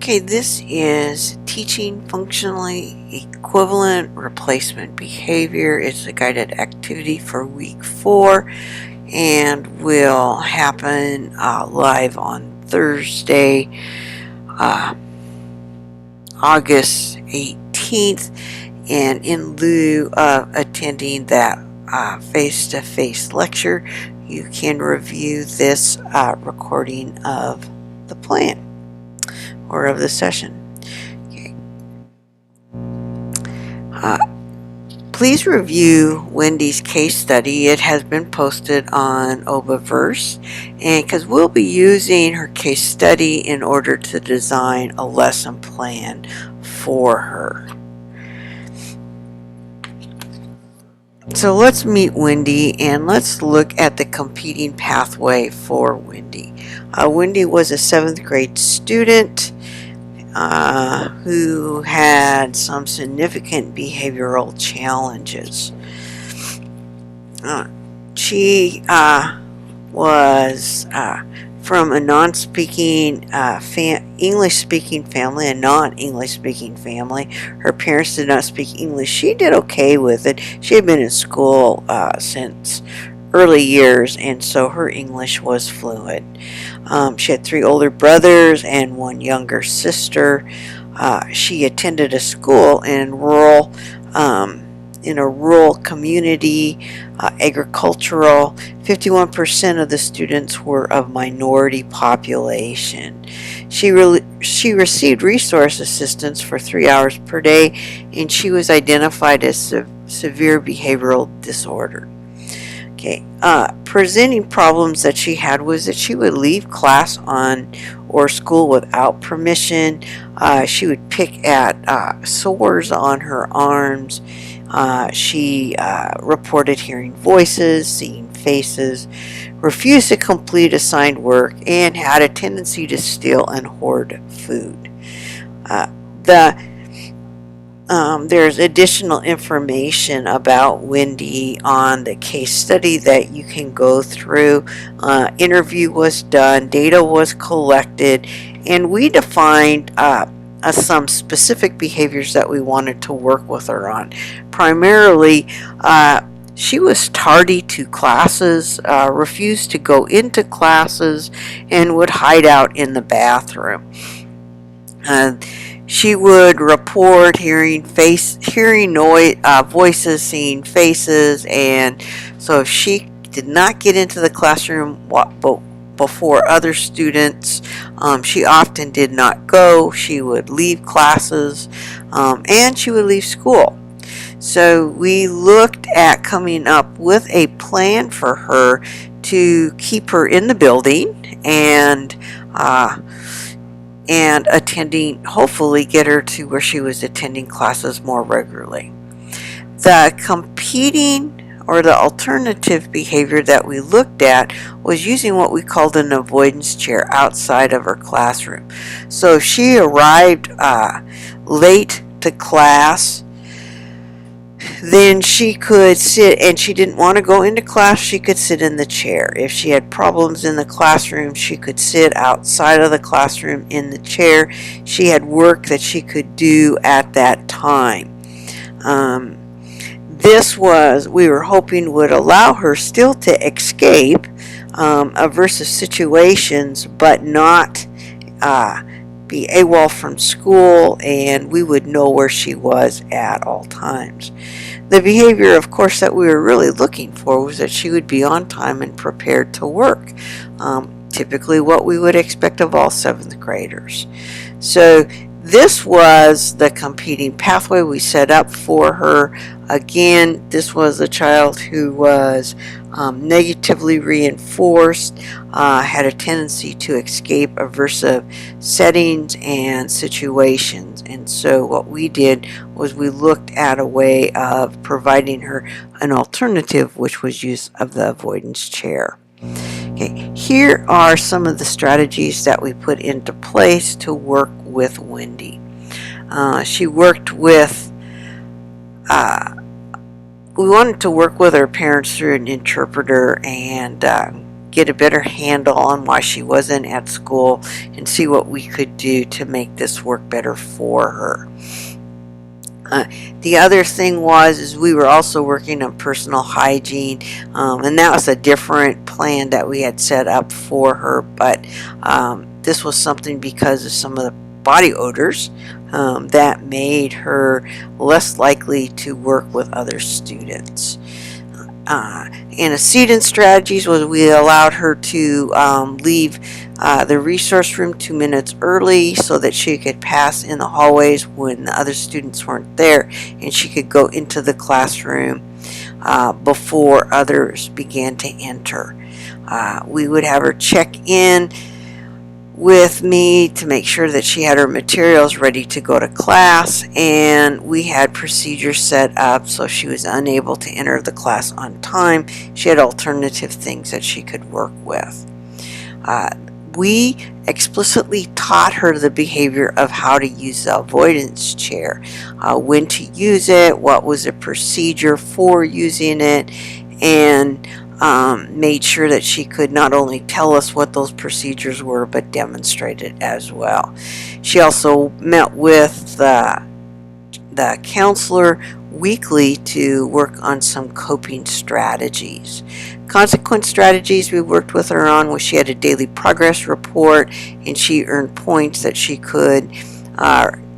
Okay, this is teaching functionally equivalent replacement behavior. It's a guided activity for week 4 and will happen live on Thursday, August 18th. And in lieu of attending that face-to-face lecture, you can review this recording of the plan or of the session. Okay. Please review Wendy's case study. It has been posted on Obaverse, and because we'll be using her case study in order to design a lesson plan for her. So let's meet Wendy and let's look at the competing pathway for Wendy. Wendy was a 7th grade student who had some significant behavioral challenges. She was from a non-speaking English-speaking family, a non-English-speaking family. Her parents did not speak English. She did okay with it. She had been in school since early years, and so her English was fluent. She had 3 older brothers and 1 younger sister. She attended a school in a rural community, agricultural. 51% of the students were of minority population. She received resource assistance for 3 hours per day, and she was identified as severe behavioral disorder. Okay, presenting problems that she had was that she would leave class or school without permission. She would pick at sores on her arms. She reported hearing voices, seeing faces, refused to complete assigned work, and had a tendency to steal and hoard food. There's additional information about Wendy on the case study that you can go through. Interview was done, data was collected, and we defined some specific behaviors that we wanted to work with her on. Primarily, she was tardy to classes, refused to go into classes, and would hide out in the bathroom. She would report hearing voices, seeing faces, and so if she did not get into the classroom before other students, she often did not go. She would leave classes, and she would leave school. So we looked at coming up with a plan for her to keep her in the building and attending, hopefully get her to where she was attending classes more regularly. The competing or the alternative behavior that we looked at was using what we called an avoidance chair outside of her classroom. So if she arrived late to class, then she could sit, and she didn't want to go into class, she could sit in the chair. If she had problems in the classroom, she could sit outside of the classroom in the chair. She had work that she could do at that time. We were hoping would allow her still to escape aversive situations, but not be AWOL from school, and we would know where she was at all times. The behavior, of course, that we were really looking for was that she would be on time and prepared to work. Typically what we would expect of all 7th graders. So this was the competing pathway we set up for her. Again, this was a child who was negatively reinforced, had a tendency to escape aversive settings and situations. And so what we did was we looked at a way of providing her an alternative, which was use of the avoidance chair. Okay, here are some of the strategies that we put into place to work with Wendy. She worked with we wanted to work with her parents through an interpreter and get a better handle on why she wasn't at school and see what we could do to make this work better for her. The other thing is we were also working on personal hygiene, and that was a different plan that we had set up for her, but this was something because of some of the body odors that made her less likely to work with other students. Antecedent strategies was we allowed her to leave the resource room 2 minutes early so that she could pass in the hallways when the other students weren't there, and she could go into the classroom before others began to enter. We would have her check in with me to make sure that she had her materials ready to go to class, and we had procedures set up so if she was unable to enter the class on time, she had alternative things that she could work with. We explicitly taught her the behavior of how to use the avoidance chair, when to use it, what was the procedure for using it, and made sure that she could not only tell us what those procedures were but demonstrate it as well. She also met with the counselor weekly to work on some coping strategies. Consequence strategies we worked with her on was she had a daily progress report, and she earned points that she could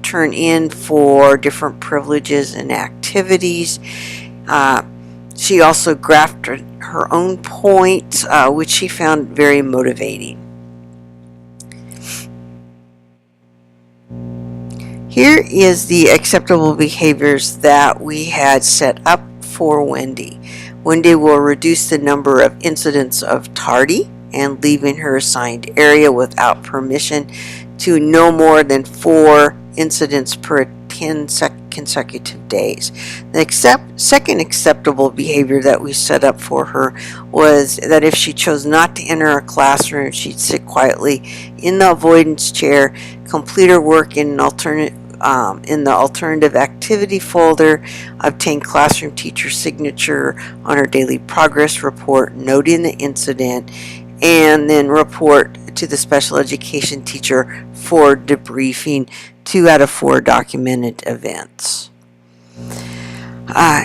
turn in for different privileges and activities. She also graphed her own points, which she found very motivating. Here is the acceptable behaviors that we had set up for Wendy. Wendy will reduce the number of incidents of tardy and leaving her assigned area without permission to no more than 4 incidents per 10 consecutive days. The second acceptable behavior that we set up for her was that if she chose not to enter a classroom, she'd sit quietly in the avoidance chair, complete her work in the alternative activity folder, obtain classroom teacher signature on her daily progress report noting the incident, and then report to the special education teacher for debriefing 2 out of 4 documented events.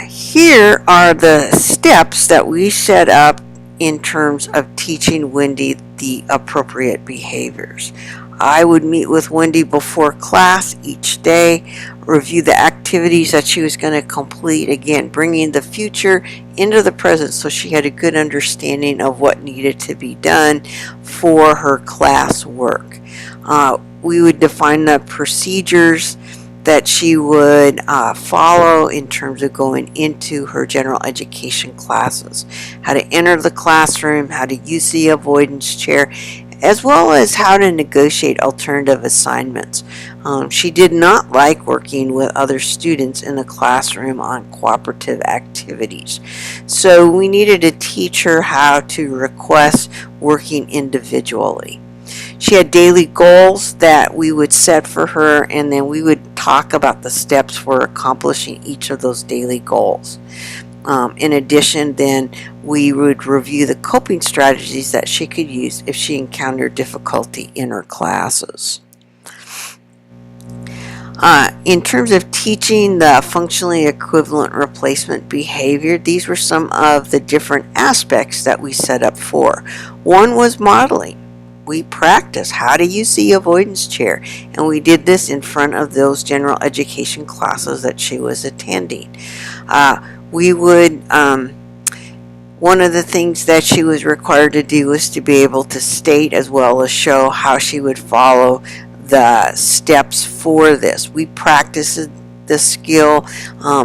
Here are the steps that we set up in terms of teaching Wendy the appropriate behaviors. I would meet with Wendy before class each day, review the activities that she was going to complete, again bringing the future into the present so she had a good understanding of what needed to be done for her class work. We would define the procedures that she would follow in terms of going into her general education classes, how to enter the classroom, how to use the avoidance chair, as well as how to negotiate alternative assignments. She did not like working with other students in the classroom on cooperative activities, so we needed to teach her how to request working individually. She had daily goals that we would set for her, and then we would talk about the steps for accomplishing each of those daily goals. In addition, then we would review the coping strategies that she could use if she encountered difficulty in her classes. In terms of teaching the functionally equivalent replacement behavior, these were some of the different aspects that we set up for. One was modeling. We practiced how to use the avoidance chair, and we did this in front of those general education classes that she was attending. We would, one of the things that she was required to do was to be able to state as well as show how she would follow the steps for this. We practiced the skill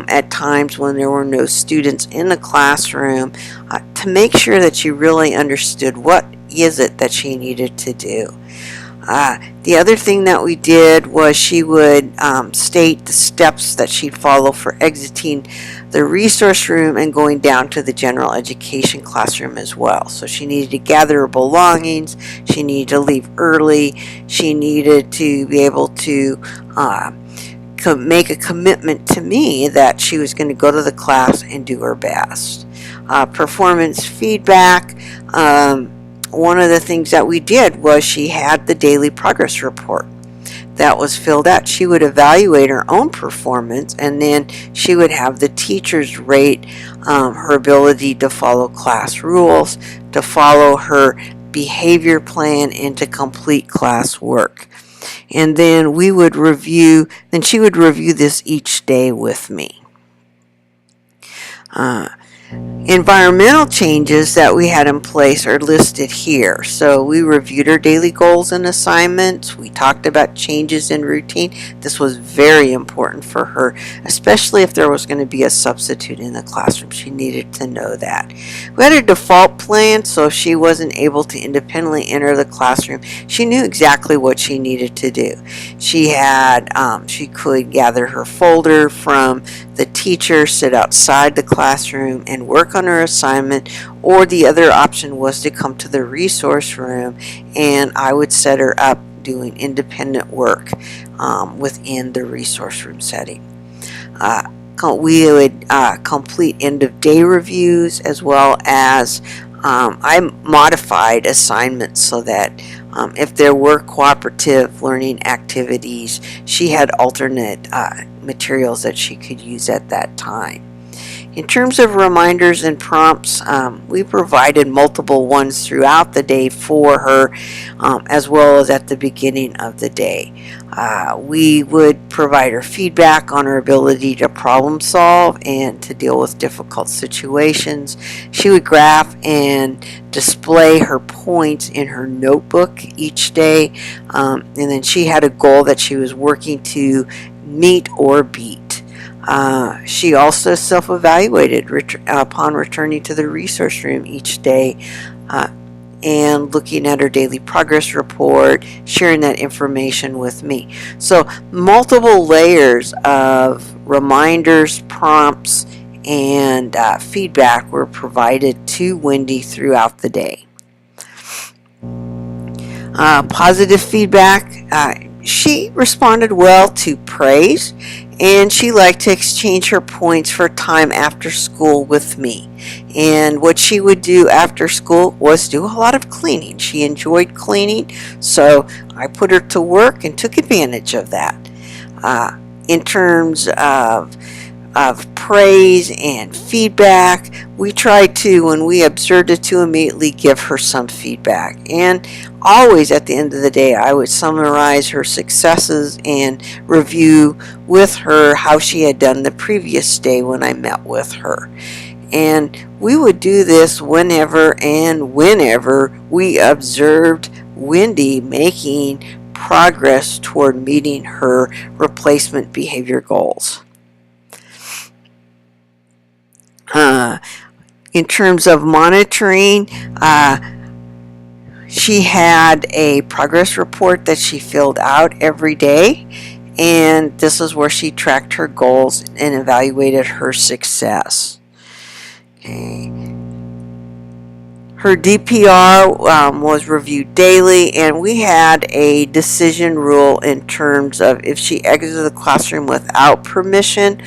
at times when there were no students in the classroom to make sure that she really understood what is it that she needed to do. The other thing that we did was she would state the steps that she'd follow for exiting the resource room and going down to the general education classroom as well. So she needed to gather her belongings, she needed to leave early, she needed to be able to make a commitment to me that she was going to go to the class and do her best. Performance feedback. one of the things that we did was she had the daily progress report that was filled out. She would evaluate her own performance, and then she would have the teachers rate her ability to follow class rules, to follow her behavior plan, and to complete class work. And then she would review this each day with me. Environmental changes that we had in place are listed here. So we reviewed our daily goals and assignments. We talked about changes in routine. This was very important for her, especially if there was going to be a substitute in the classroom. She needed to know that. We had a default plan, so if she wasn't able to independently enter the classroom, she knew exactly what she needed to do. She could gather her folder from the teacher, sit outside the classroom and work on her assignment, or the other option was to come to the resource room and I would set her up doing independent work within the resource room setting. We would complete end of day reviews, as well as I modified assignments so that if there were cooperative learning activities, she had alternate materials that she could use at that time. In terms of reminders and prompts, we provided multiple ones throughout the day for her, as well as at the beginning of the day. We would provide her feedback on her ability to problem solve and to deal with difficult situations. She would graph and display her points in her notebook each day, and then she had a goal that she was working to meet or beat. She also self-evaluated upon returning to the resource room each day and looking at her daily progress report, sharing that information with me. So multiple layers of reminders, prompts, and feedback were provided to Wendy throughout the day. Positive feedback. She responded well to praise, and she liked to exchange her points for time after school with me. And what she would do after school was do a lot of cleaning. She enjoyed cleaning, so I put her to work and took advantage of that. In terms of praise and feedback, we tried to, when we observed it, to immediately give her some feedback. And always at the end of the day, I would summarize her successes and review with her how she had done the previous day when I met with her. And we would do this whenever we observed Wendy making progress toward meeting her replacement behavior goals. In terms of monitoring, she had a progress report that she filled out every day, and this is where she tracked her goals and evaluated her success. Okay. Her DPR was reviewed daily, and we had a decision rule in terms of if she exited the classroom without permission,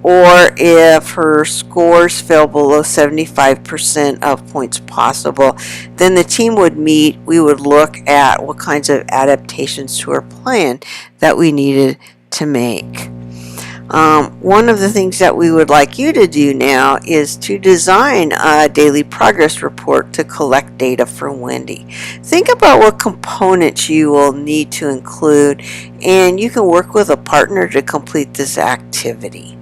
or if her scores fell below 75% of points possible, then the team would meet. We would look at what kinds of adaptations to her plan that we needed to make. One of the things that we would like you to do now is to design a daily progress report to collect data from Wendy. Think about what components you will need to include, and you can work with a partner to complete this activity.